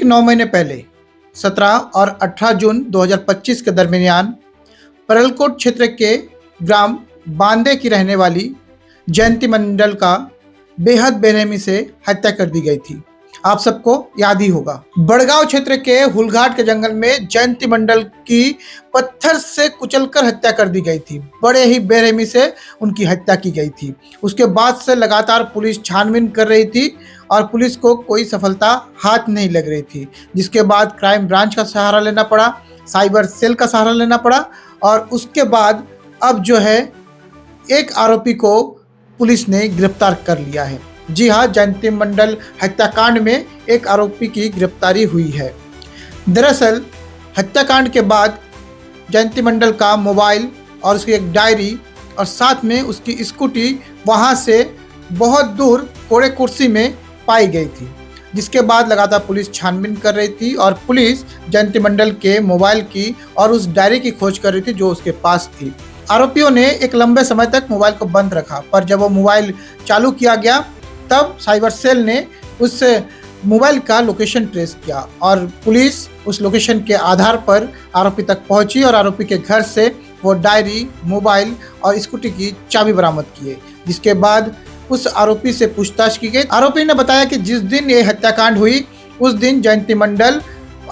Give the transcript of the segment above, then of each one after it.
9 महीने पहले 17 और 18 जून 2025 के दरमियान परलकोट क्षेत्र के ग्राम बांदे की रहने वाली जयंती मंडल का बेहद बेरहमी से हत्या कर दी गई थी। आप सबको याद ही होगा, बड़गांव क्षेत्र के हुलघाट के जंगल में जयंती मंडल की पत्थर से कुचलकर हत्या कर दी गई थी। बड़े ही बेरहमी से उनकी हत्या की गई थी। उसके बाद से लगातार पुलिस छानबीन कर रही थी और पुलिस को कोई सफलता हाथ नहीं लग रही थी, जिसके बाद क्राइम ब्रांच का सहारा लेना पड़ा, साइबर सेल का सहारा लेना पड़ा और उसके बाद अब जो है एक आरोपी को पुलिस ने गिरफ्तार कर लिया है। जी हाँ, जयंती मंडल हत्याकांड में एक आरोपी की गिरफ्तारी हुई है। दरअसल हत्याकांड के बाद जयंती मंडल का मोबाइल और उसकी एक डायरी और साथ में उसकी स्कूटी वहाँ से बहुत दूर कोड़े कुर्सी में पाई गई थी, जिसके बाद लगातार पुलिस छानबीन कर रही थी और पुलिस जयंती मंडल के मोबाइल की और उस डायरी की खोज कर रही थी जो उसके पास थी। आरोपियों ने एक लंबे समय तक मोबाइल को बंद रखा, पर जब वो मोबाइल चालू किया गया तब साइबर सेल ने उस मोबाइल का लोकेशन ट्रेस किया और पुलिस उस लोकेशन के आधार पर आरोपी तक पहुंची और आरोपी के घर से वो डायरी, मोबाइल और स्कूटी की चाबी बरामद किए, जिसके बाद उस आरोपी से पूछताछ की गई। आरोपी ने बताया कि जिस दिन ये हत्याकांड हुई उस दिन जयंती मंडल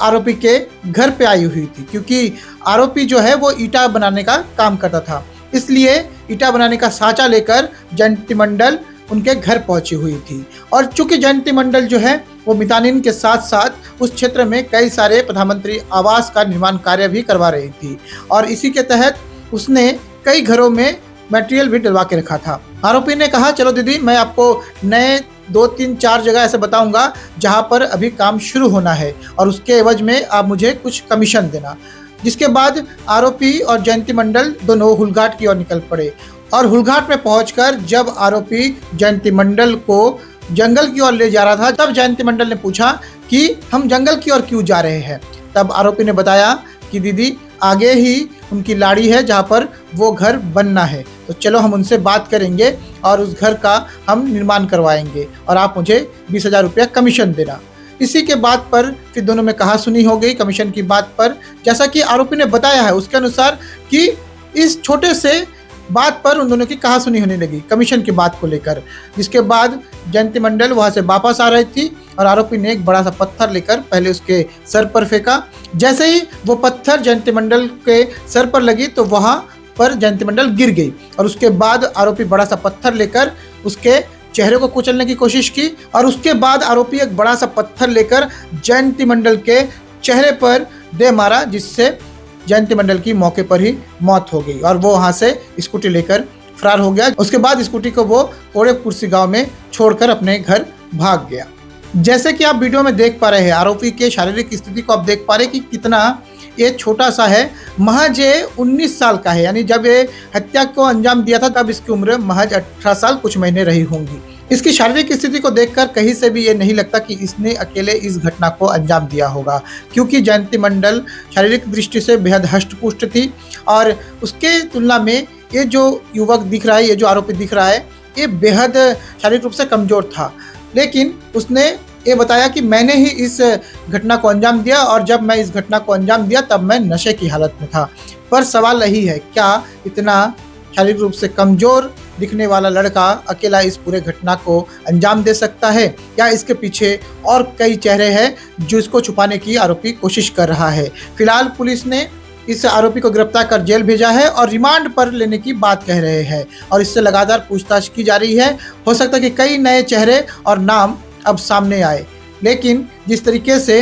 आरोपी के घर पे आई हुई थी, क्योंकि आरोपी जो है वो ईंटा बनाने का काम करता था, इसलिए ईंटा बनाने का साँचा लेकर जयंती मंडल उनके घर पहुंची हुई थी। और चूंकि जयंती मंडल जो है वो मितानिन के साथ साथ उस क्षेत्र में कई सारे प्रधानमंत्री आवास का निर्माण कार्य भी करवा रही थी और इसी के तहत उसने कई घरों में मटेरियल भी डलवा के रखा था। आरोपी ने कहा, चलो दीदी, मैं आपको नए 2, 3, 4 जगह ऐसे बताऊंगा जहां पर अभी काम शुरू होना है और उसके एवज में आप मुझे कुछ कमीशन देना। जिसके बाद आरोपी और जयंती मंडल दोनों हुलघाट की ओर निकल पड़े और हुलघाट में पहुंचकर जब आरोपी जयंती मंडल को जंगल की ओर ले जा रहा था तब जयंती मंडल ने पूछा कि हम जंगल की ओर क्यों जा रहे हैं। तब आरोपी ने बताया कि दीदी, आगे ही उनकी लाड़ी है जहां पर वो घर बनना है, तो चलो हम उनसे बात करेंगे और उस घर का हम निर्माण करवाएंगे और आप मुझे 20,000 रुपया कमीशन देना। इसी के बात पर फिर दोनों में कहा सुनी हो गई कमीशन की बात पर। जैसा कि आरोपी ने बताया है उसके अनुसार कि इस छोटे से बात पर उन दोनों की कहा सुनी होने लगी कमीशन की बात को लेकर, जिसके बाद जयंती मंडल वहां से वापस आ रही थी और आरोपी ने एक बड़ा सा पत्थर लेकर पहले उसके सर पर फेंका। जैसे ही वो पत्थर जयंती मंडल के सर पर लगी तो वहां पर जयंती मंडल गिर गई और उसके बाद आरोपी बड़ा सा पत्थर लेकर उसके चेहरे को कुचलने की कोशिश की और उसके बाद आरोपी एक बड़ा सा पत्थर लेकर जयंती मंडल के चेहरे पर दे मारा, जिससे जयंती मंडल की मौके पर ही मौत हो गई और वो वहां से स्कूटी लेकर फरार हो गया। उसके बाद स्कूटी को वो कोड़े कुर्सी गांव में छोड़कर अपने घर भाग गया। जैसे कि आप वीडियो में देख पा रहे हैं, आरोपी के शारीरिक स्थिति को आप देख पा रहे हैं कि कितना ये छोटा सा है, महज 19 साल का है, यानी जब ये हत्या को अंजाम दिया था तब इसकी उम्र महज 18 साल कुछ महीने रही होंगी। इसकी शारीरिक स्थिति को देखकर कहीं से भी ये नहीं लगता कि इसने अकेले इस घटना को अंजाम दिया होगा, क्योंकि जयंती मंडल शारीरिक दृष्टि से बेहद हष्ट-पुष्ट थी और उसके तुलना में ये जो युवक दिख रहा है, ये जो आरोपी दिख रहा है, ये बेहद शारीरिक रूप से कमज़ोर था। लेकिन उसने ये बताया कि मैंने ही इस घटना को अंजाम दिया और जब मैं इस घटना को अंजाम दिया तब मैं नशे की हालत में था। पर सवाल यही है, क्या इतना शारीरिक रूप से कमज़ोर दिखने वाला लड़का अकेला इस पूरे घटना को अंजाम दे सकता है, या इसके पीछे और कई चेहरे हैं जो इसको छुपाने की आरोपी कोशिश कर रहा है। फिलहाल पुलिस ने इस आरोपी को गिरफ्तार कर जेल भेजा है और रिमांड पर लेने की बात कह रहे हैं और इससे लगातार पूछताछ की जा रही है। हो सकता है कि कई नए चेहरे और नाम अब सामने आए, लेकिन जिस तरीके से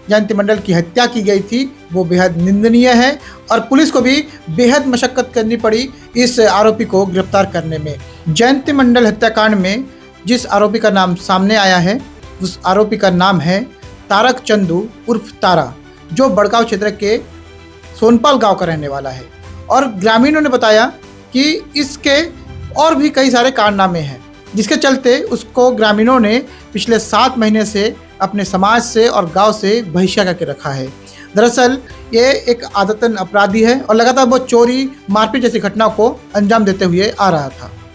जयंती मंडल की हत्या की गई थी वो बेहद निंदनीय है और पुलिस को भी बेहद मशक्कत करनी पड़ी इस आरोपी को गिरफ्तार करने में। जयंती मंडल हत्याकांड में जिस आरोपी का नाम सामने आया है उस आरोपी का नाम है तारक चंदू उर्फ तारा, जो बड़गांव क्षेत्र के सोनपाल गांव का रहने वाला है और ग्रामीणों ने बताया कि इसके और भी कई सारे कारनामे हैं, जिसके चलते उसको ग्रामीणों ने पिछले 7 महीने से अपने समाज से और गांव से बहिष्कार करके रखा है। दरअसल ये एक आदतन अपराधी है और लगातार वो चोरी, मारपीट जैसी घटनाओं को अंजाम देते हुए आ रहा था।